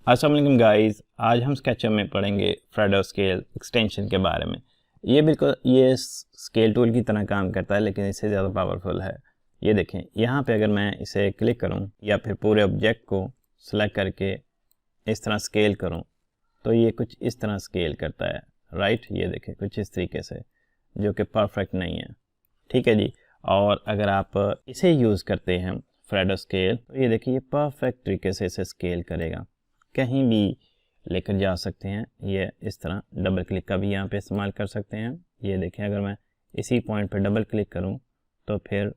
अस्सलाम वालेकुम गाइस, आज हम स्केचअप में पढ़ेंगे फ्रेडो स्केल एक्सटेंशन के बारे में। ये बिल्कुल ये स्केल टूल की तरह काम करता है, लेकिन इससे ज़्यादा पावरफुल है। ये देखें, यहाँ पे अगर मैं इसे क्लिक करूँ या फिर पूरे ऑब्जेक्ट को सिलेक्ट करके इस तरह स्केल करूँ तो ये कुछ इस तरह स्केल करता है। राइट, ये देखें कुछ इस तरीके से, जो कि परफेक्ट नहीं है। ठीक है जी। और अगर आप इसे यूज़ करते हैं फ्रेडो स्केल, तो ये देखिए ये परफेक्ट तरीके से इसे स्केल करेगा, कहीं भी लेकर जा सकते हैं। ये इस तरह डबल क्लिक का भी यहाँ पे इस्तेमाल कर सकते हैं। ये देखें, अगर मैं इसी पॉइंट पर डबल क्लिक करूँ तो फिर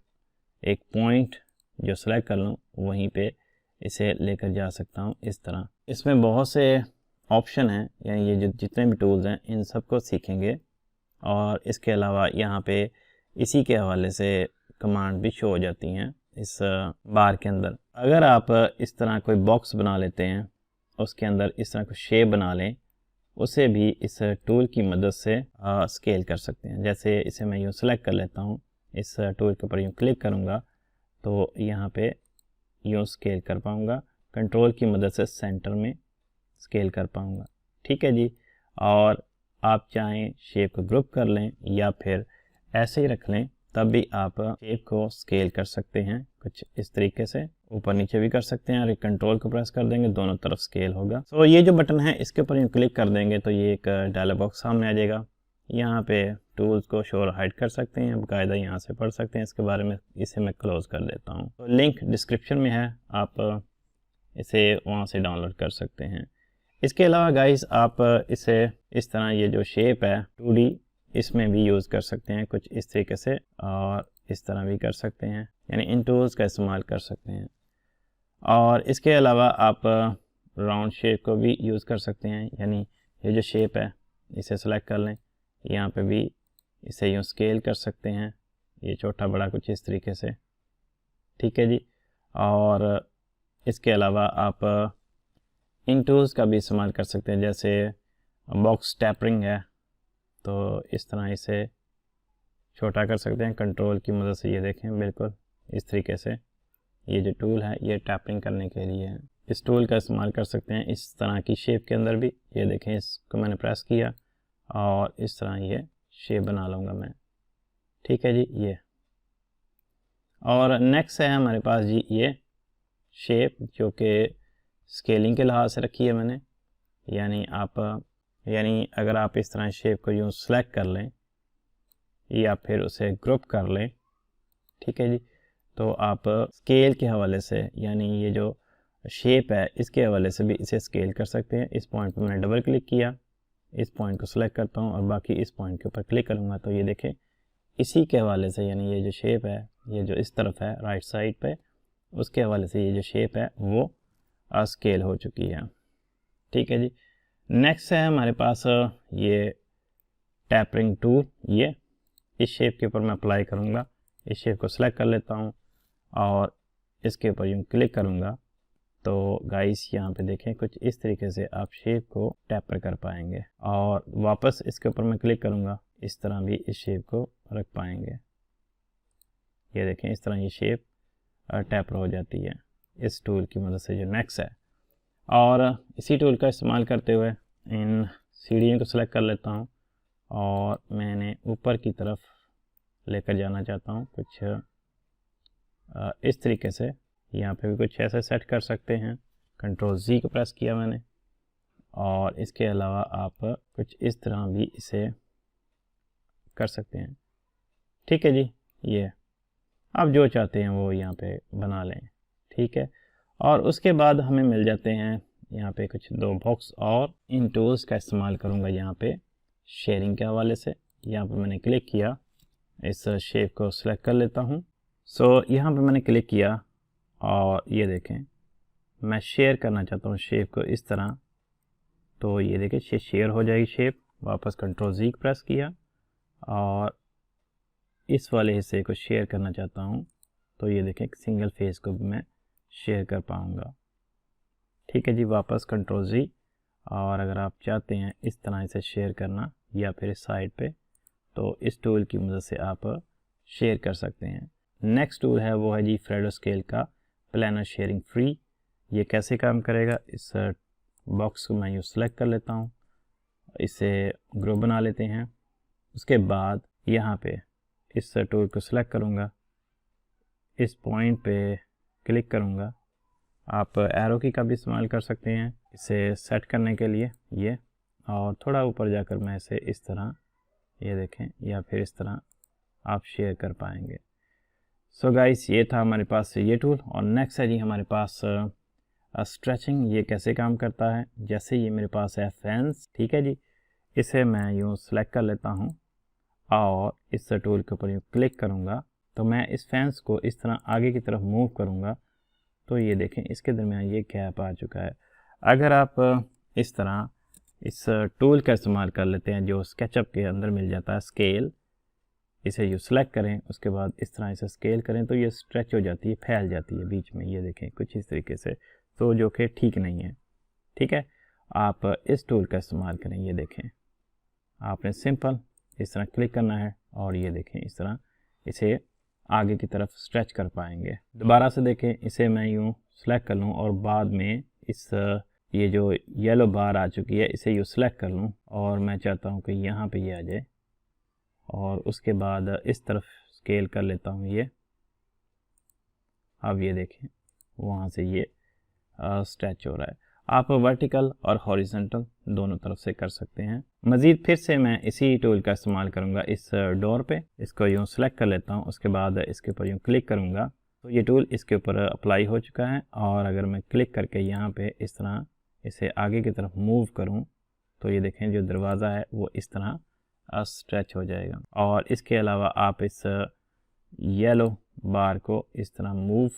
एक पॉइंट जो सेलेक्ट कर लूँ वहीं पे इसे लेकर जा सकता हूँ इस तरह। इसमें बहुत से ऑप्शन हैं, यानी ये जो जितने भी टूल्स हैं इन सबको सीखेंगे। और इसके अलावा यहाँ पे इसी के हवाले से कमांड भी शो हो जाती हैं इस बार के अंदर। अगर आप इस तरह कोई बॉक्स बना लेते हैं, उसके अंदर इस तरह को शेप बना लें, उसे भी इस टूल की मदद से स्केल कर सकते हैं। जैसे इसे मैं यूँ सेलेक्ट कर लेता हूँ, इस टूल के ऊपर यूँ क्लिक करूँगा तो यहाँ पे यूँ स्केल कर पाऊँगा। कंट्रोल की मदद से सेंटर में स्केल कर पाऊँगा। ठीक है जी। और आप चाहें शेप को ग्रुप कर लें या फिर ऐसे ही रख लें, तब भी आप शेप को स्केल कर सकते हैं कुछ इस तरीके से। ऊपर नीचे भी कर सकते हैं और कंट्रोल को प्रेस कर देंगे, दोनों तरफ स्केल होगा। तो ये जो बटन है इसके ऊपर यूँ क्लिक कर देंगे तो ये एक डायलॉग बॉक्स सामने आ जाएगा। यहाँ पे टूल्स को शो और हाइड कर सकते हैं, बाकायदा यहाँ से पढ़ सकते हैं इसके बारे में। इसे मैं क्लोज कर देता हूँ। तो लिंक डिस्क्रिप्शन में है, आप इसे वहाँ से डाउनलोड कर सकते हैं। इसके अलावा गाइस आप इसे इस तरह, ये जो शेप है 2D, इसमें भी यूज़ कर सकते हैं कुछ इस तरीके से, और इस तरह भी कर सकते हैं, यानी इन टूल्स का इस्तेमाल कर सकते हैं। और इसके अलावा आप राउंड शेप को भी यूज़ कर सकते हैं, यानी ये जो शेप है इसे सेलेक्ट कर लें, यहाँ पे भी इसे यूँ स्केल कर सकते हैं, ये छोटा बड़ा कुछ इस तरीके से। ठीक है जी। और इसके अलावा आप इन टूल्स का भी इस्तेमाल कर सकते हैं, जैसे बॉक्स टैपरिंग है तो इस तरह इसे छोटा कर सकते हैं कंट्रोल की मदद से। ये देखें बिल्कुल इस तरीके से, ये जो टूल है ये टैपिंग करने के लिए है। इस टूल का इस्तेमाल कर सकते हैं इस तरह की शेप के अंदर भी। ये देखें, इसको मैंने प्रेस किया और इस तरह ये शेप बना लूँगा मैं। ठीक है जी। ये और नेक्स्ट है हमारे पास जी ये शेप, जो कि स्केलिंग के लिहाज से रखी है मैंने। यानी अगर आप इस तरह शेप को यूँ सेलेक्ट कर लें या फिर उसे ग्रुप कर लें, ठीक है जी, तो आप स्केल के हवाले से, यानी ये जो शेप है इसके हवाले से भी इसे स्केल कर सकते हैं। इस पॉइंट पर मैंने डबल क्लिक किया, इस पॉइंट को सिलेक्ट करता हूँ और बाकी इस पॉइंट के ऊपर क्लिक करूँगा तो ये देखें इसी के हवाले से, यानी ये जो शेप है, ये जो इस तरफ है राइट साइड पे, उसके हवाले से ये जो शेप है वो स्केल हो चुकी है। ठीक है जी। नेक्स्ट है हमारे पास ये टैपरिंग टूल। ये इस शेप के ऊपर मैं अप्लाई करूँगा, इस शेप को सिलेक्ट कर लेता हूँ और इसके ऊपर यूँ क्लिक करूँगा तो गाइस यहाँ पे देखें कुछ इस तरीके से आप शेप को टैपर कर पाएंगे। और वापस इसके ऊपर मैं क्लिक करूँगा, इस तरह भी इस शेप को रख पाएंगे। ये देखें इस तरह ये शेप टैपर हो जाती है इस टूल की मदद से, जो नेक्स्ट है। और इसी टूल का इस्तेमाल करते हुए इन सीढ़ियों को सिलेक्ट कर लेता हूँ और मैंने ऊपर की तरफ लेकर जाना चाहता हूँ कुछ इस तरीके से। यहाँ पे भी कुछ ऐसे सेट कर सकते हैं। कंट्रोल Z को प्रेस किया मैंने, और इसके अलावा आप कुछ इस तरह भी इसे कर सकते हैं। ठीक है जी। ये आप जो चाहते हैं वो यहाँ पे बना लें। ठीक है। और उसके बाद हमें मिल जाते हैं यहाँ पे कुछ दो बॉक्स, और इन टूल्स का इस्तेमाल करूँगा यहाँ पे शेयरिंग के हवाले से। यहाँ पे मैंने क्लिक किया, इस शेप को सिलेक्ट कर लेता हूँ। सो यहाँ पे मैंने क्लिक किया और ये देखें मैं शेयर करना चाहता हूँ शेप को इस तरह, तो ये देखें शेयर हो जाएगी शेप। वापस कंट्रोल Z प्रेस किया और इस वाले हिस्से को शेयर करना चाहता हूँ तो ये देखें सिंगल फेस को भी मैं शेयर कर पाऊँगा। ठीक है जी। वापस कंट्रोल Z, और अगर आप चाहते हैं इस तरह से शेयर करना या फिर इस साइड पे, तो इस टूल की मदद से आप शेयर कर सकते हैं। नेक्स्ट टूल है वो है जी फ्रेडो स्केल का प्लानर शेयरिंग फ्री। ये कैसे काम करेगा, इस बॉक्स को मैं यूँ सेलेक्ट कर लेता हूँ, इसे ग्रुप बना लेते हैं। उसके बाद यहाँ पे इस टूल को सेलेक्ट करूँगा, इस पॉइंट पे क्लिक करूँगा। आप एरो की का भी इस्तेमाल कर सकते हैं इसे सेट करने के लिए, ये, और थोड़ा ऊपर जाकर मैं इसे इस तरह, ये देखें, या फिर इस तरह आप शेयर कर पाएंगे। सो गाइस, ये था हमारे पास ये टूल। और नेक्स्ट है जी हमारे पास स्ट्रेचिंग। ये कैसे काम करता है, जैसे ये मेरे पास है फैंस, ठीक है जी, इसे मैं यूँ सेलेक्ट कर लेता हूँ और इस टूल के ऊपर यूँ क्लिक करूँगा तो मैं इस फैंस को इस तरह आगे की तरफ मूव करूँगा तो ये देखें इसके दरमियान ये गैप आ चुका है। अगर आप इस तरह इस टूल का इस्तेमाल कर लेते हैं जो स्केचअप के अंदर मिल जाता है, स्केल, इसे यू सेलेक्ट करें, उसके बाद इस तरह इसे स्केल करें तो ये स्ट्रेच हो जाती है, फैल जाती है बीच में, ये देखें कुछ इस तरीके से, तो जो कि ठीक नहीं है। ठीक है, आप इस टूल का इस्तेमाल करें। ये देखें, आपने सिंपल इस तरह क्लिक करना है और ये देखें इस तरह इसे आगे की तरफ स्ट्रेच कर पाएंगे। दोबारा से देखें, इसे मैं यूँ सेलेक्ट कर लूँ और बाद में इस ये जो येलो बार आ चुकी है इसे यूँ सेलेक्ट कर लूँ और मैं चाहता हूँ कि यहाँ पे ये आ जाए और उसके बाद इस तरफ स्केल कर लेता हूँ ये। अब ये देखें वहाँ से ये स्ट्रेच हो रहा है। आप वर्टिकल और हॉरिजॉन्टल दोनों तरफ से कर सकते हैं। मज़ीद फिर से मैं इसी टूल का इस्तेमाल करूँगा इस डोर पे, इसको यूँ सेलेक्ट कर लेता हूँ, उसके बाद इसके ऊपर यूँ क्लिक करूँगा तो ये टूल इसके ऊपर अप्लाई हो चुका है। और अगर मैं क्लिक करके यहाँ पे इस तरह इसे आगे की तरफ मूव करूँ तो ये देखें जो दरवाज़ा है वो इस तरह स्ट्रेच हो जाएगा। और इसके अलावा आप इस येलो बार को इस तरह मूव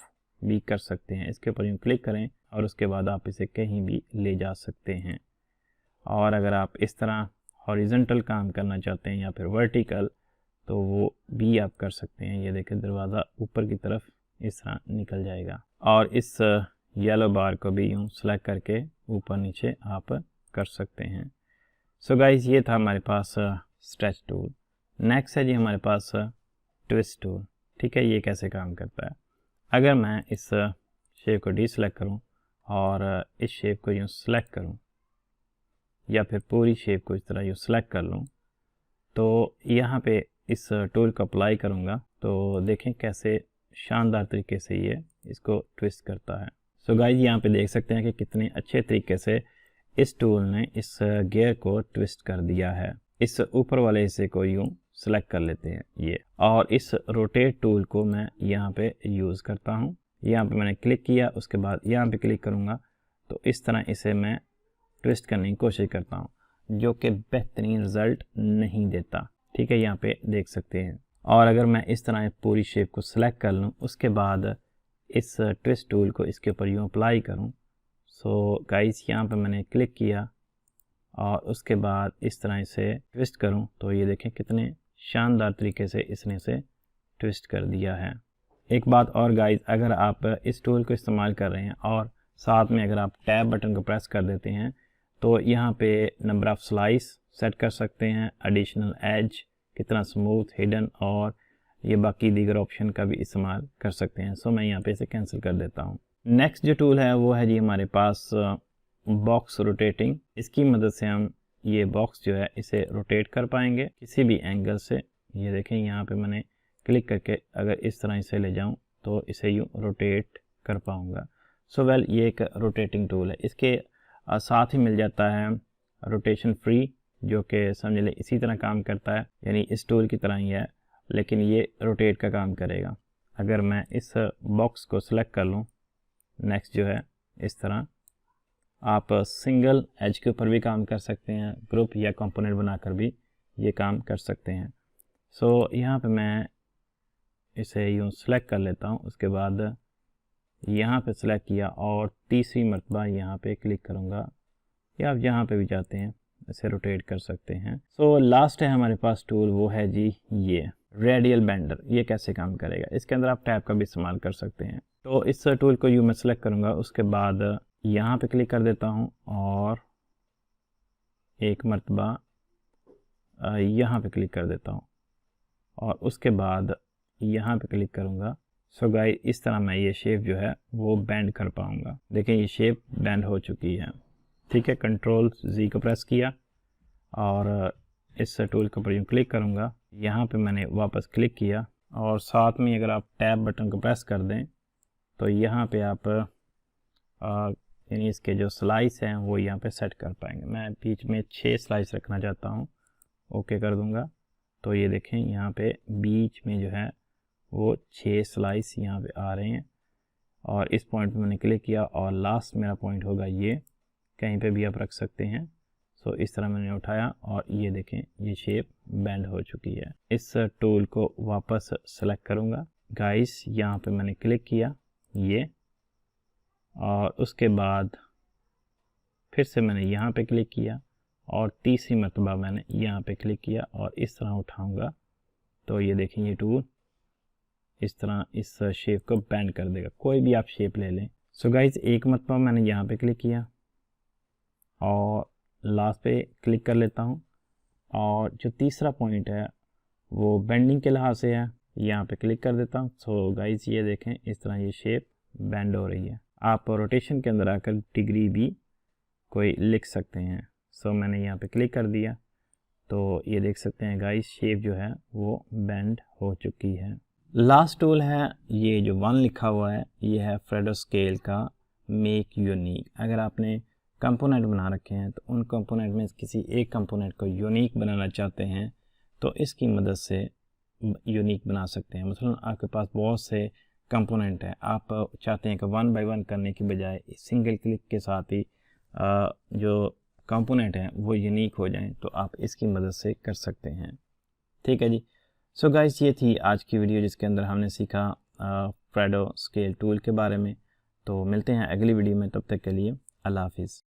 भी कर सकते हैं, इसके ऊपर यूँ क्लिक करें और उसके बाद आप इसे कहीं भी ले जा सकते हैं। और अगर आप इस तरह हॉरिजॉन्टल काम करना चाहते हैं या फिर वर्टिकल तो वो भी आप कर सकते हैं। ये देखें दरवाज़ा ऊपर की तरफ इस तरह निकल जाएगा। और इस येलो बार को भी यूँ सेलेक्ट करके ऊपर नीचे आप कर सकते हैं। सो गाइस, ये था हमारे पास स्ट्रेच टूल। नेक्स्ट है जी हमारे पास ट्विस्ट टूल। ठीक है, ये कैसे काम करता है। अगर मैं इस शेप को डीसेलेक्ट करूं और इस शेप को यूँ सेलेक्ट करूं या फिर पूरी शेप को इस तरह यूँ सेलेक्ट कर लूं तो यहाँ पे इस टूल को अप्लाई करूँगा तो देखें कैसे शानदार तरीके से ये इसको ट्विस्ट करता है। सो गाइस, यहाँ पे देख सकते हैं कि कितने अच्छे तरीके से इस टूल ने इस गियर को ट्विस्ट कर दिया है। इस ऊपर वाले हिस्से को यूँ सेलेक्ट कर लेते हैं ये, और इस रोटेट टूल को मैं यहाँ पे यूज़ करता हूँ। यहाँ पे मैंने क्लिक किया, उसके बाद यहाँ पे क्लिक करूँगा तो इस तरह इसे मैं ट्विस्ट करने की कोशिश करता हूँ जो कि बेहतरीन रिज़ल्ट नहीं देता। ठीक है, यहाँ पे देख सकते हैं। और अगर मैं इस तरह पूरी शेप को सिलेक्ट कर लूँ उसके बाद इस ट्विस्ट टूल को इसके ऊपर यूँ अप्लाई करूँ, सो गाइस यहाँ पे मैंने क्लिक किया और उसके बाद इस तरह इसे ट्विस्ट करूँ तो ये देखें कितने शानदार तरीके से इसने इसे ट्विस्ट कर दिया है। एक बात और गाइस, अगर आप इस टूल को इस्तेमाल कर रहे हैं और साथ में अगर आप टैब बटन को प्रेस कर देते हैं तो यहाँ पे नंबर ऑफ़ स्लाइस सेट कर सकते हैं, एडिशनल एज, कितना स्मूथ, हिडन, और ये बाकी दीगर ऑप्शन का भी इस्तेमाल कर सकते हैं। सो मैं यहाँ पे इसे कैंसिल कर देता हूँ। नेक्स्ट जो टूल है वो है जी हमारे पास बॉक्स रोटेटिंग। इसकी मदद से हम ये बॉक्स जो है इसे रोटेट कर पाएंगे किसी भी एंगल से। ये देखें यहाँ पे मैंने क्लिक करके अगर इस तरह इसे ले जाऊँ तो इसे यूँ रोटेट कर पाऊँगा। सो वेल, ये एक रोटेटिंग टूल है। इसके साथ ही मिल जाता है रोटेशन फ्री, जो कि समझ लें इसी तरह काम करता है, यानी इस टूल की तरह ही है, लेकिन ये रोटेट का काम करेगा। अगर मैं इस बॉक्स को सिलेक्ट कर लूँ, नेक्स्ट जो है इस तरह आप सिंगल एज के ऊपर भी काम कर सकते हैं, ग्रुप या कंपोनेंट बनाकर भी ये काम कर सकते हैं। सो यहाँ पे मैं इसे यूँ सेलेक्ट कर लेता हूँ, उसके बाद यहाँ पे सेलेक्ट किया और तीसरी मरतबा यहाँ पे क्लिक करूँगा, या आप यहाँ पे भी जाते हैं इसे रोटेट कर सकते हैं। सो लास्ट है हमारे पास टूल, वो है जी ये रेडियल बेंडर। ये कैसे काम करेगा, इसके अंदर आप टैब का भी इस्तेमाल कर सकते हैं। तो इस टूल को यूँ मैं सेलेक्ट करूँगा, उसके बाद यहाँ पे क्लिक कर देता हूँ और एक मरतबा यहाँ पे क्लिक कर देता हूँ और उसके बाद यहाँ पे क्लिक करूँगा। सो गाइस, इस तरह मैं ये शेप जो है वो बेंड कर पाऊँगा। देखिए ये शेप बेंड हो चुकी है। ठीक है, कंट्रोल Z को प्रेस किया और इस टूल के ऊपर यूँ क्लिक करूँगा। यहाँ पे मैंने वापस क्लिक किया और साथ में अगर आप टैब बटन को प्रेस कर दें तो यहाँ पे आप यानी इसके जो स्लाइस हैं वो यहाँ पे सेट कर पाएंगे। मैं बीच में 6 स्लाइस रखना चाहता हूँ, ओके कर दूँगा। तो ये देखें यहाँ पे बीच में जो है वो 6 स्लाइस यहाँ पे आ रहे हैं और इस पॉइंट पे मैंने क्लिक किया और लास्ट मेरा पॉइंट होगा ये, कहीं पे भी आप रख सकते हैं। सो इस तरह मैंने उठाया और ये देखें ये शेप बेंड हो चुकी है। इस टूल को वापस सेलेक्ट करूँगा गाइस, यहाँ पे मैंने क्लिक किया ये और उसके बाद फिर से मैंने यहाँ पे क्लिक किया और तीसरी मरतबा मैंने यहाँ पे क्लिक किया और इस तरह उठाऊँगा तो ये देखें ये टूल इस तरह इस शेप को बेंड कर देगा। कोई भी आप शेप ले लें। सो गाइस एक मरतबा मैंने यहाँ पे क्लिक किया और लास्ट पे क्लिक कर लेता हूँ और जो तीसरा पॉइंट है वो बेंडिंग के लिहाज से है, यहाँ पे क्लिक कर देता हूँ। सो गाइस ये देखें इस तरह ये शेप बेंड हो रही है। आप रोटेशन के अंदर आकर डिग्री भी कोई लिख सकते हैं। सो मैंने यहाँ पे क्लिक कर दिया तो ये देख सकते हैं गाइस शेप जो है वो बेंड हो चुकी है। लास्ट टूल है ये जो 1 लिखा हुआ है, ये है फ्रेडो स्केल का मेक यूनिक। अगर आपने कंपोनेंट बना रखे हैं तो उन कंपोनेंट में किसी एक कंपोनेंट को यूनिक बनाना चाहते हैं तो इसकी मदद से यूनिक बना सकते हैं। मतलब आपके पास बहुत से कंपोनेंट हैं, आप चाहते हैं कि 1 बाय 1 करने की बजाय सिंगल क्लिक के साथ ही जो कंपोनेंट हैं वो यूनिक हो जाएं, तो आप इसकी मदद से कर सकते हैं। ठीक है जी। सो गाइस ये थी आज की वीडियो जिसके अंदर हमने सीखा फ्रेडो स्केल टूल के बारे में। तो मिलते हैं अगली वीडियो में, तब तक के लिए अल्लाह हाफिज़।